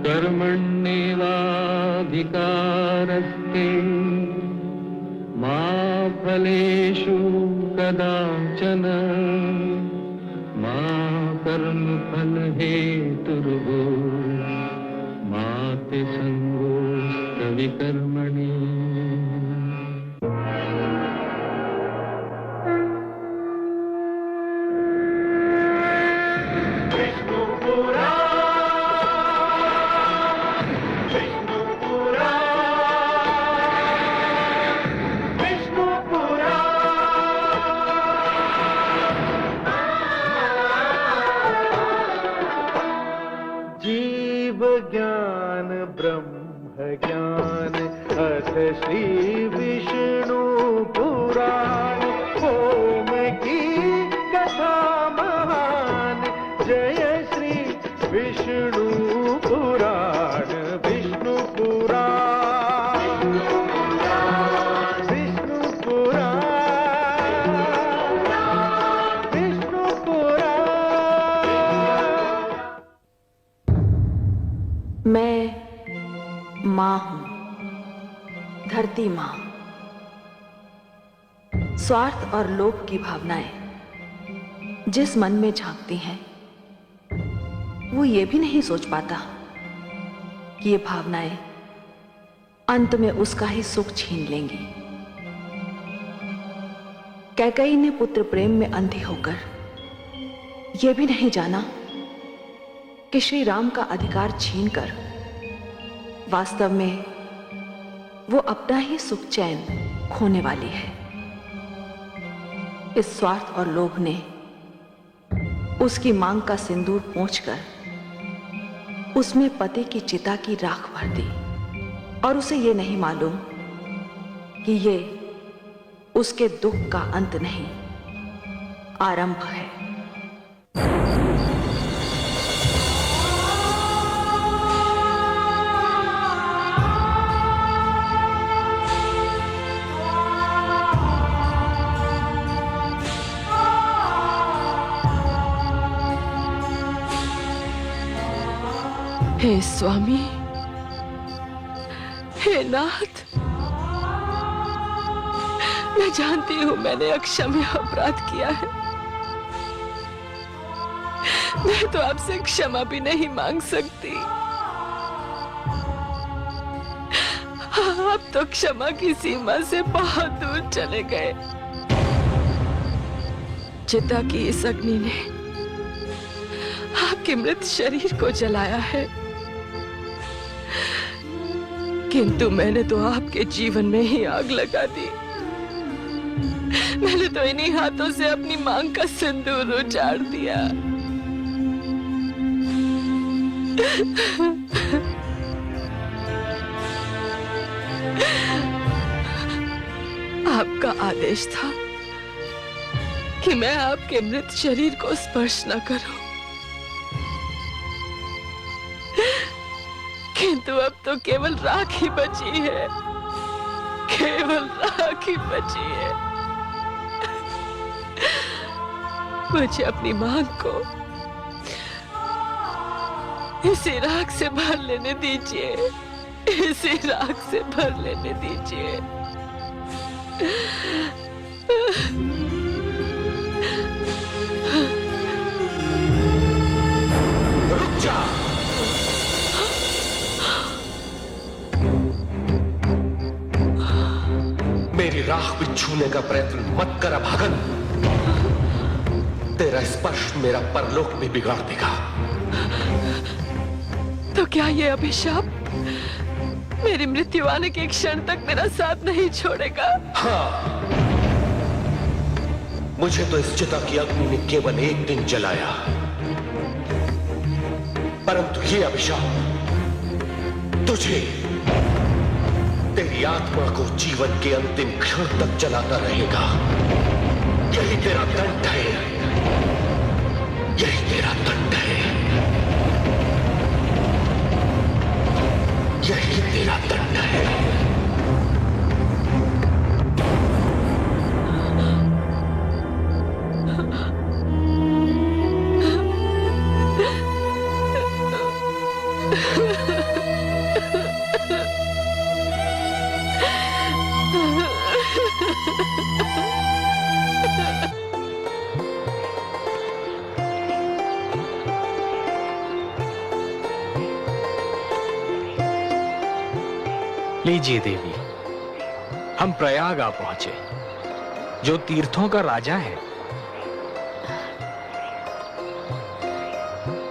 कर्मण्येवाधिकारस्ते मा फलेषु कदाचन मा कर्मफलहेतुर्भो मा ते संगोऽस्त्वविकर्मणि। जीव ज्ञान ब्रह्म ज्ञान अथ श्री विष्णु पुराण ओम की कथा महान जय श्री विष्णु पुराण विष्णु पुराण विष्णु पुराण विष्णु पुराण। मैं मां हूं, धरती मां। स्वार्थ और लोभ की भावनाएं जिस मन में झांकती हैं, वो ये भी नहीं सोच पाता कि ये भावनाएं अंत में उसका ही सुख छीन लेंगी। कैकेयी ने पुत्र प्रेम में अंधी होकर यह भी नहीं जाना कि श्री राम का अधिकार छीनकर वास्तव में वो अपना ही सुख चैन खोने वाली है। इस स्वार्थ और लोभ ने उसकी मांग का सिंदूर पोंछकर उसमें पति की चिता की राख भर दी, और उसे ये नहीं मालूम कि ये उसके दुख का अंत नहीं, आरंभ है। हे स्वामी, हे नाथ, मैं जानती हूं मैंने अक्षम्य अपराध किया है। मैं तो आपसे क्षमा भी नहीं मांग सकती। आप तो क्षमा की सीमा से बहुत दूर चले गए। चिता की इस अग्नि ने आपके मृत शरीर को जलाया है, किंतु मैंने तो आपके जीवन में ही आग लगा दी। मैंने तो इन्हीं हाथों से अपनी मांग का सिंदूर उजाड़ दिया। आपका आदेश था कि मैं आपके मृत शरीर को स्पर्श न करूं, किंतु अब तो केवल राख ही बची है, केवल राख ही बची है। मुझे अपनी मांग को इसी राख से भर लेने दीजिए, इसी राख से भर लेने दीजिए। रुक जा। मेरी राख भी छूने का प्रयत्न मत कर अभागन। तेरा स्पर्श मेरा परलोक भी बिगाड़ देगा। तो क्या ये अभिशाप मेरी मृत्यु आने के क्षण तक मेरा साथ नहीं छोड़ेगा? हाँ, मुझे तो इस चिता की अग्नि ने केवल एक दिन जलाया, परंतु ये अभिशाप तुझे, तेरी आत्मा को जीवन के अंतिम क्षण तक जलाता रहेगा। यही तेरा दंड है, यही तेरा दंड है, यही तेरा दंड है। लीजिए देवी, हम प्रयाग आ पहुंचे, जो तीर्थों का राजा है।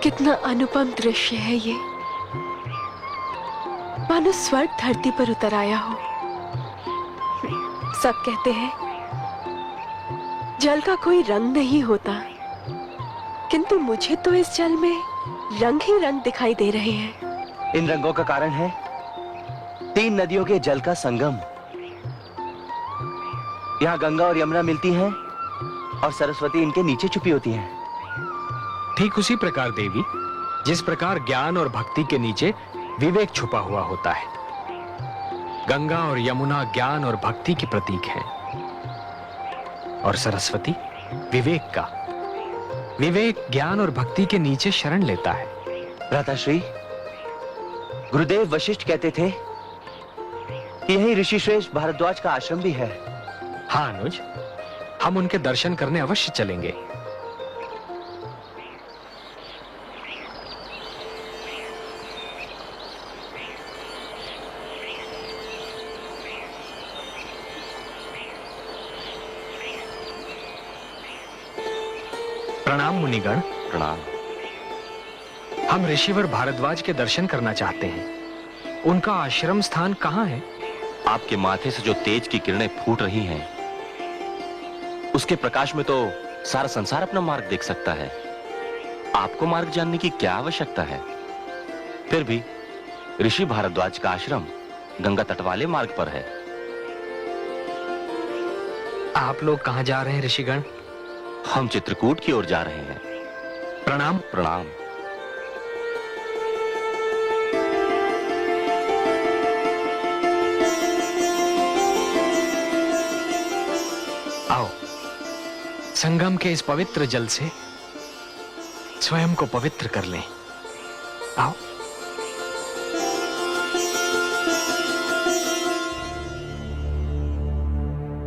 कितना अनुपम दृश्य है ये, मानो स्वर्ग धरती पर उतर आया हो। सब कहते हैं जल का कोई रंग नहीं होता, किंतु मुझे तो इस जल में रंग ही रंग दिखाई दे रहे हैं। इन रंगों का कारण है 3 नदियों के जल का संगम। यहाँ गंगा और यमुना मिलती हैं और सरस्वती इनके नीचे छुपी होती हैं। ठीक उसी प्रकार देवी, जिस प्रकार ज्ञान और भक्ति के नीचे विवेक छुपा हुआ होता है। गंगा और यमुना ज्ञान और भक्ति की प्रतीक है, और सरस्वती विवेक का। विवेक ज्ञान और भक्ति के नीचे शरण लेता है। भ्राताश्री, गुरुदेव वशिष्ठ कहते थे कि यही ऋषिश्रेष्ठ भारद्वाज का आश्रम भी है। हाँ अनुज, हम उनके दर्शन करने अवश्य चलेंगे। प्रणाम मुनिगण। प्रणाम। हम ऋषिवर भारद्वाज के दर्शन करना चाहते हैं। उनका आश्रम स्थान कहाँ है? आपके माथे से जो तेज की किरणें फूट रही हैं, उसके प्रकाश में तो सारा संसार अपना मार्ग देख सकता है। आपको मार्ग जानने की क्या आवश्यकता है? फिर भी ऋषि भारद्वाज का आश्रम गंगा तट वाले मार्ग पर है। आप लोग कहाँ जा रहे हैं ऋषिगण? हम चित्रकूट की ओर जा रहे हैं। प्रणाम। प्रणाम। आओ, संगम के इस पवित्र जल से स्वयं को पवित्र कर लें। आओ।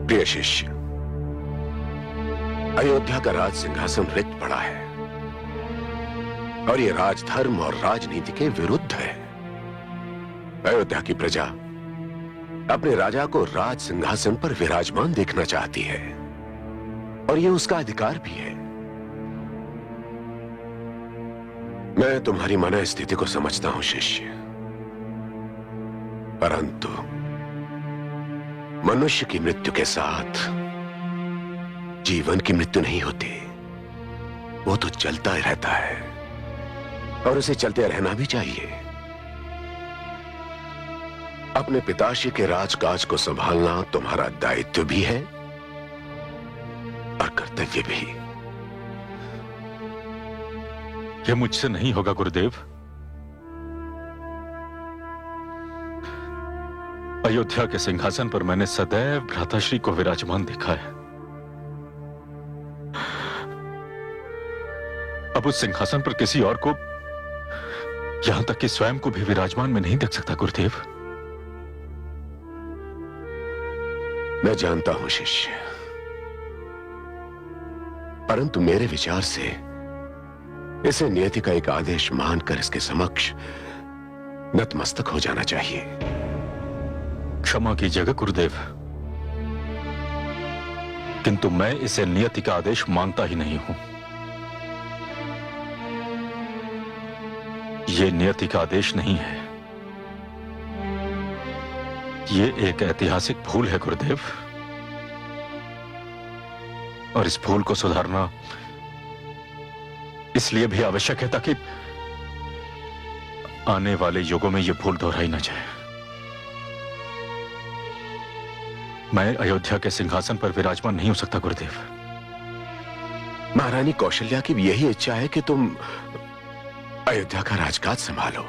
प्रिय शिष्य, अयोध्या का राज सिंहासन रिक्त पड़ा है और ये राजधर्म और राजनीति के विरुद्ध है। अयोध्या की प्रजा अपने राजा को राज सिंहासन पर विराजमान देखना चाहती है और ये उसका अधिकार भी है। मैं तुम्हारी मन स्थिति को समझता हूं शिष्य, परंतु मनुष्य की मृत्यु के साथ जीवन की मृत्यु नहीं होती, वो तो चलता ही रहता है और उसे चलते रहना भी चाहिए। अपने पिताश्री के राजकाज को संभालना तुम्हारा दायित्व भी है और कर्तव्य भी। यह मुझसे नहीं होगा गुरुदेव। अयोध्या के सिंहासन पर मैंने सदैव भ्राताश्री को विराजमान देखा है। अब उस सिंहासन पर किसी और को, यहां तक कि स्वयं को भी विराजमान में नहीं देख सकता गुरुदेव। मैं जानता हूं शिष्य, परंतु मेरे विचार से इसे नियति का एक आदेश मानकर इसके समक्ष नतमस्तक हो जाना चाहिए। क्षमा कीजिएगा गुरुदेव, किंतु मैं इसे नियति का आदेश मानता ही नहीं हूं। ये नियति का आदेश नहीं है, ये एक ऐतिहासिक भूल है गुरुदेव, और इस भूल को सुधारना इसलिए भी आवश्यक है ताकि आने वाले युगों में यह भूल दोहराई न जाए। मैं अयोध्या के सिंहासन पर विराजमान नहीं हो सकता गुरुदेव। महारानी कौशल्या की भी यही इच्छा है कि तुम अयोध्या का राजकाज संभालो।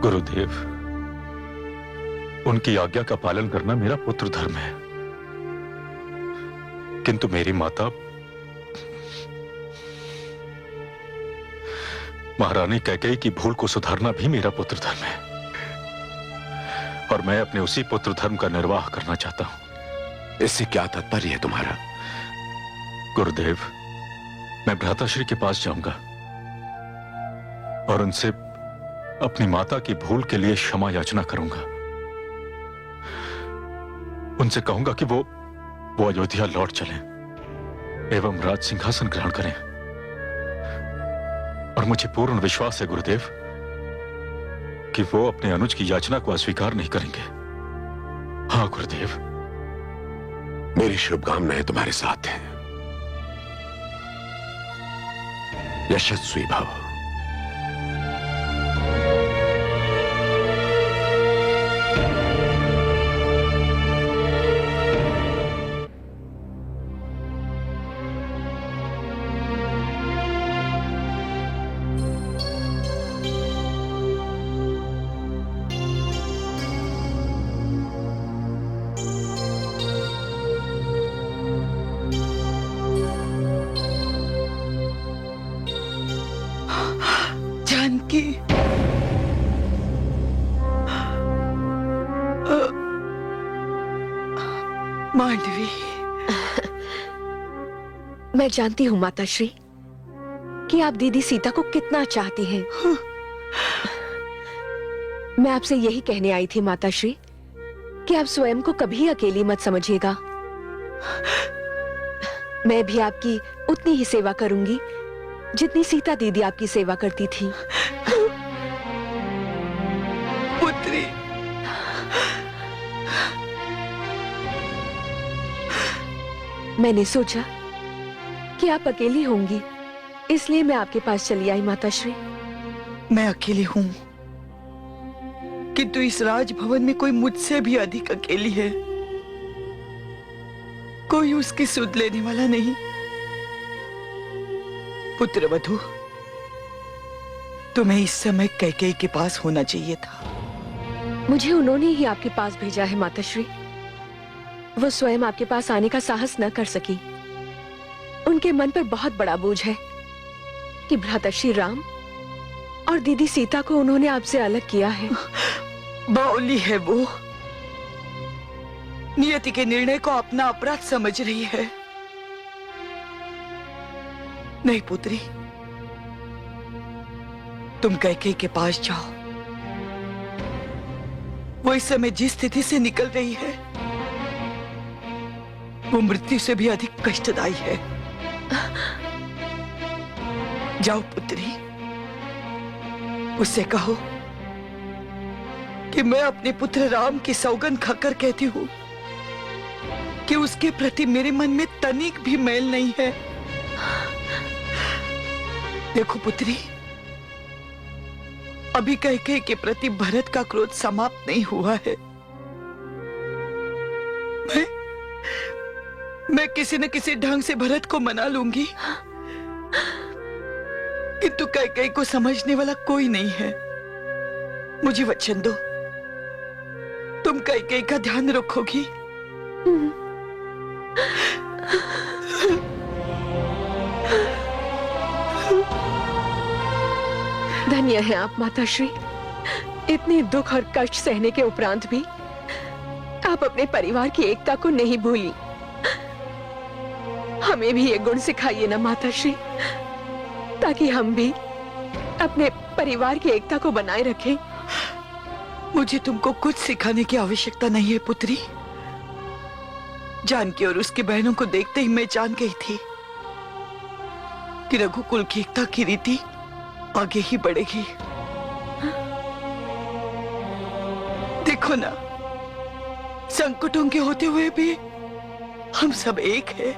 गुरुदेव, उनकी आज्ञा का पालन करना मेरा पुत्र धर्म है, किंतु मेरी माता महारानी कैकेयी की भूल को सुधारना भी मेरा पुत्र धर्म है, और मैं अपने उसी पुत्र धर्म का निर्वाह करना चाहता हूं। इससे क्या तात्पर्य है तुम्हारा? गुरुदेव, मैं भ्राताश्री के पास जाऊंगा और उनसे अपनी माता की भूल के लिए क्षमा याचना करूंगा। उनसे कहूंगा कि वो अयोध्या लौट चलें एवं राज सिंहासन ग्रहण करें। और मुझे पूर्ण विश्वास है गुरुदेव कि वो अपने अनुज की याचना को अस्वीकार नहीं करेंगे। हाँ गुरुदेव। मेरी शुभकामनाएं तुम्हारे साथ हैं। यशस्वी भव। जानकी, मांडवी। मैं जानती हूँ माताश्री कि आप दीदी सीता को कितना चाहती हैं। मैं आपसे यही कहने आई थी माताश्री कि आप स्वयं को कभी अकेली मत समझिएगा। मैं भी आपकी उतनी ही सेवा करूंगी जितनी सीता दीदी आपकी सेवा करती थी। पुत्री, मैंने सोचा कि आप अकेली होंगी, इसलिए मैं आपके पास चली आई माताश्री। मैं अकेली हूं, किंतु इस राजभवन में कोई मुझसे भी अधिक अकेली है। कोई उसकी सुध लेने वाला नहीं। पुत्रवधू, तुम्हें इस समय कैकेयी के पास होना चाहिए था। मुझे उन्होंने ही आपके पास भेजा है माताश्री। वो स्वयं आपके पास आने का साहस न कर सकी। उनके मन पर बहुत बड़ा बोझ है कि भ्राता राम और दीदी सीता को उन्होंने आपसे अलग किया है। बाउली है वो, नियति के निर्णय को अपना अपराध समझ रही है। नहीं पुत्री, तुम कैकेयी के पास जाओ। वो इस समय जिस स्थिति से निकल रही है वो मृत्यु से भी अधिक कष्टदायी है। जाओ पुत्री, उससे कहो कि मैं अपने पुत्र राम की सौगंध खाकर कहती हूं कि उसके प्रति मेरे मन में तनिक भी मैल नहीं है। देखो पुत्री, अभी कैकेयी के प्रति भरत का क्रोध समाप्त नहीं हुआ है। मैं किसी न किसी ढंग से भरत को मना लूंगी, किंतु कैकेयी को समझने वाला कोई नहीं है। मुझे वचन दो, तुम कैकेयी का ध्यान रखोगी। धन्य है आप माताश्री। इतने दुख और कष्ट सहने के उपरांत भी आप अपने परिवार की एकता को नहीं भूली। हमें भी ये गुण सिखाइए ना माताश्री, ताकि हम भी अपने परिवार की एकता को बनाए रखें। मुझे तुमको कुछ सिखाने की आवश्यकता नहीं है पुत्री। जानकी और उसकी बहनों को देखते ही मैं जान गई थी कि रघुकुल की एकता की रीति आगे ही बढ़ेगी। देखो ना, संकटों के होते हुए भी हम सब एक हैं।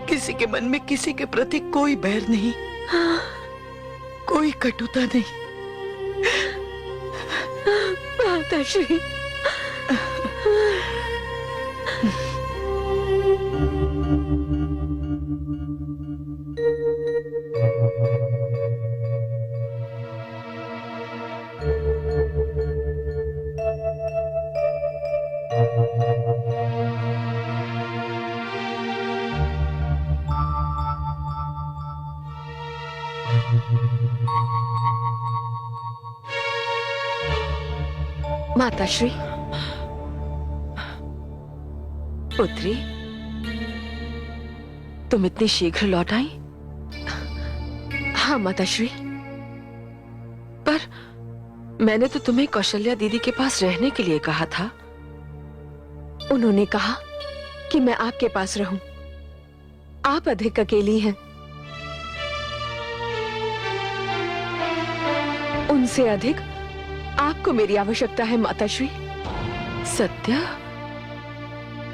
किसी के मन में किसी के प्रति कोई बैर नहीं, कोई कटुता नहीं। माताश्री, माताश्री, पुत्री, तुम इतनी शीघ्र लौट आई? हाँ माताश्री, मैंने तो तुम्हें कौशल्या दीदी के पास रहने के लिए कहा था। उन्होंने कहा कि मैं आपके पास रहूं। आप अधिक अकेली हैं। उनसे अधिक आपको मेरी आवश्यकता है माताश्री। सत्या?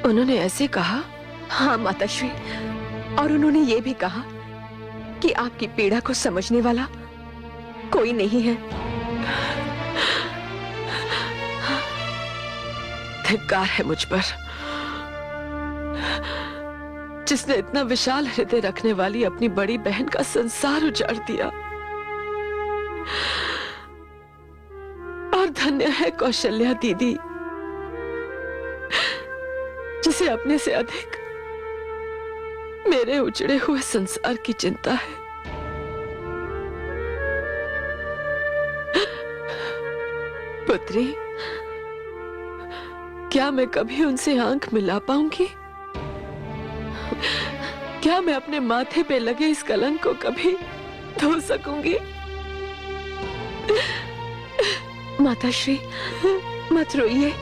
उन्होंने ऐसे कहा? हाँ माताश्री, और उन्होंने ये भी कहा कि आपकी पीड़ा को समझने वाला कोई नहीं है। धिक्कार है मुझ पर, जिसने इतना विशाल हृदय रखने वाली अपनी बड़ी बहन का संसार उजाड़ दिया। और धन्य है कौशल्या दीदी, जिसे अपने से अधिक मेरे उजड़े हुए संसार की चिंता है। पुत्री, क्या मैं कभी उनसे आंख मिला पाऊंगी? क्या मैं अपने माथे पे लगे इस कलंक को कभी धो सकूंगी? माताश्री, मत रोइए।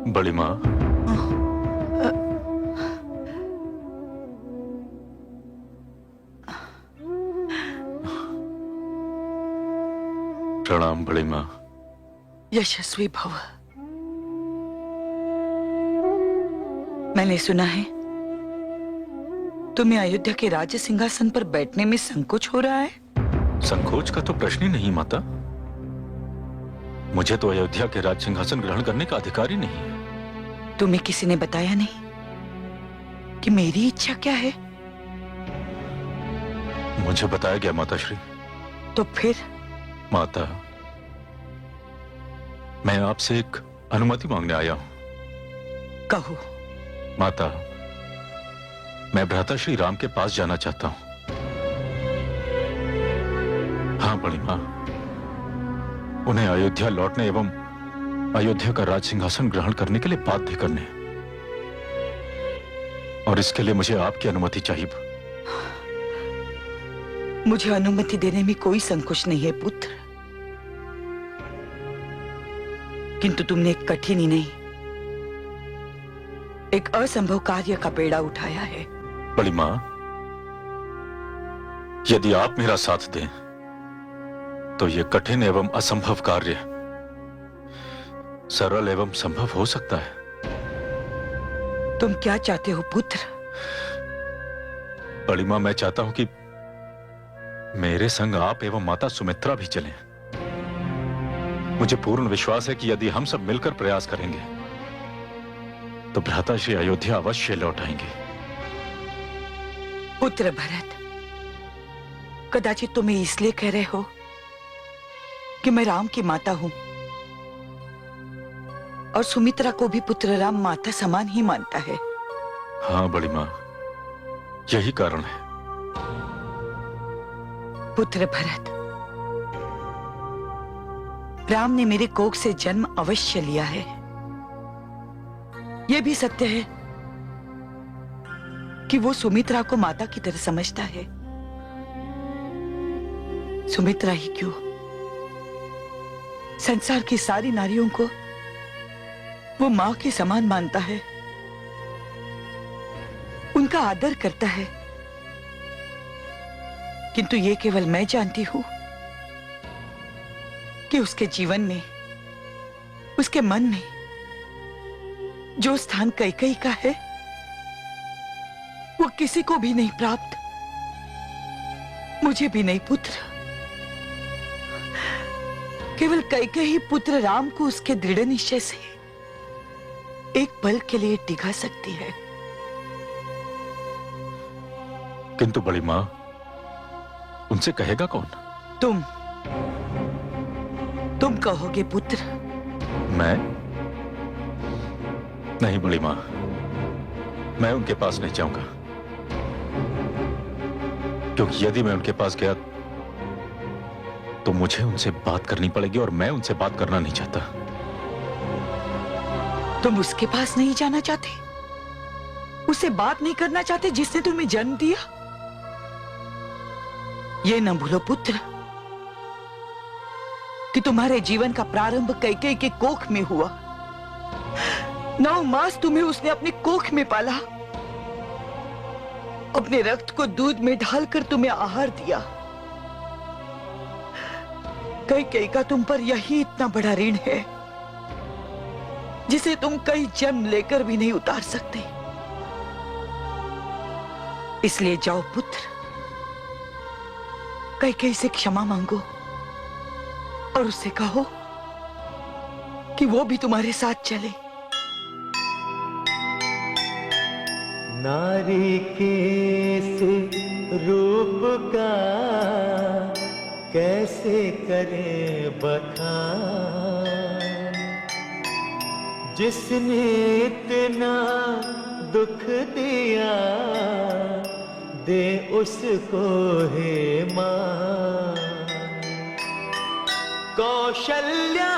बड़ी माँ, प्रणाम बड़ी माँ। यशस्वी भव। मैंने सुना है तुम्हें अयोध्या के राज सिंहासन पर बैठने में संकोच हो रहा है। संकोच का तो प्रश्न ही नहीं माता। मुझे तो अयोध्या के राज सिंहासन ग्रहण करने का अधिकार ही नहीं है। तुम्हें किसी ने बताया नहीं कि मेरी इच्छा क्या है? मुझे बताया गया माताश्री। तो फिर? माता, मैं आपसे एक अनुमति मांगने आया हूं। कहो। माता, मैं भ्राता श्री राम के पास जाना चाहता हूं। हाँ बड़ी मां, उन्हें अयोध्या लौटने एवं अयोध्या का राज सिंहासन ग्रहण करने के लिए बाध्य करने, और इसके लिए मुझे आपकी अनुमति चाहिए। मुझे अनुमति देने में कोई संकोच नहीं है पुत्र, किंतु तुमने एक कठिन ही नहीं, एक असंभव कार्य का बेड़ा उठाया है। बड़ी मां, यदि आप मेरा साथ दें तो यह कठिन एवं असंभव कार्य सरल एवं संभव हो सकता है। तुम क्या चाहते हो पुत्र? बड़ी मां, मैं चाहता हूं कि मेरे संग आप एवं माता सुमित्रा भी चलें। मुझे पूर्ण विश्वास है कि यदि हम सब मिलकर प्रयास करेंगे तो भ्राता श्री अयोध्या अवश्य लौट आएंगे। पुत्र भरत, कदाचित तुम्हें इसलिए कह रहे हो कि मैं राम की माता हूं, और सुमित्रा को भी पुत्र राम माता समान ही मानता है। हाँ बड़ी मां, यही कारण है। पुत्र भरत, राम ने मेरे कोख से जन्म अवश्य लिया है। यह भी सत्य है कि वो सुमित्रा को माता की तरह समझता है। सुमित्रा ही क्यों, संसार की सारी नारियों को वो मां के समान मानता है, उनका आदर करता है। किंतु ये केवल मैं जानती हूं कि उसके जीवन में, उसके मन में जो स्थान कैकेयी का है वो किसी को भी नहीं प्राप्त, मुझे भी नहीं पुत्र। केवल कैकेयी पुत्र राम को उसके दृढ़ निश्चय से एक पल के लिए टिका सकती है। किंतु बड़ी मां, उनसे कहेगा कौन? तुम कहोगे पुत्र। मैं? नहीं बड़ी मां, मैं उनके पास नहीं जाऊंगा, क्योंकि यदि मैं उनके पास गया तो मुझे उनसे बात करनी पड़ेगी और मैं उनसे बात करना नहीं चाहता। तुम उसके पास नहीं जाना चाहते? उससे बात नहीं करना चाहते जिसने तुम्हें जन्म दिया? ये न भूलो पुत्र कि तुम्हारे जीवन का प्रारंभ कैकेयी के कोख में हुआ। 9 मास तुम्हें उसने अपने कोख में पाला, अपने रक्त को दूध में ढालकर तुम्हें आहार दिया। कैकेयी का तुम पर यही इतना बड़ा ऋण है जिसे तुम कई जन्म लेकर भी नहीं उतार सकते। इसलिए जाओ पुत्र, कैकेयी से क्षमा मांगो और उससे कहो कि वो भी तुम्हारे साथ चले। नारी के इस रूप का कैसे करें बखान, जिसने इतना दुख दिया दे उसको हे मां। कौशल्या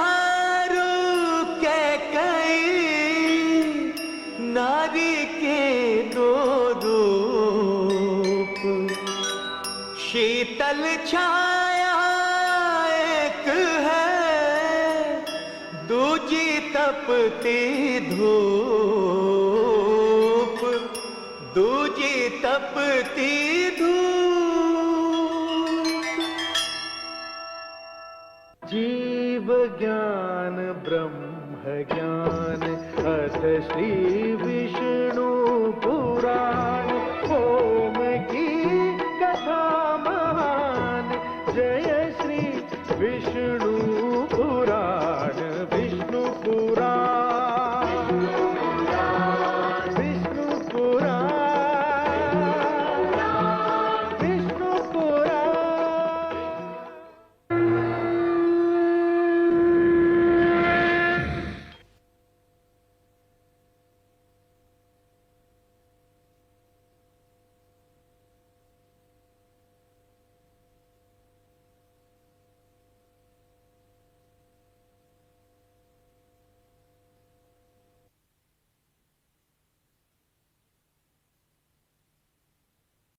रूप कैकेयी, नारी के 2 रूप, शीतल छाया एक है, दूजी तपती धूप, दूजी तपती धूप। जीव ज्ञान ब्रह्म ज्ञान अथ श्री विष्णु पुराण।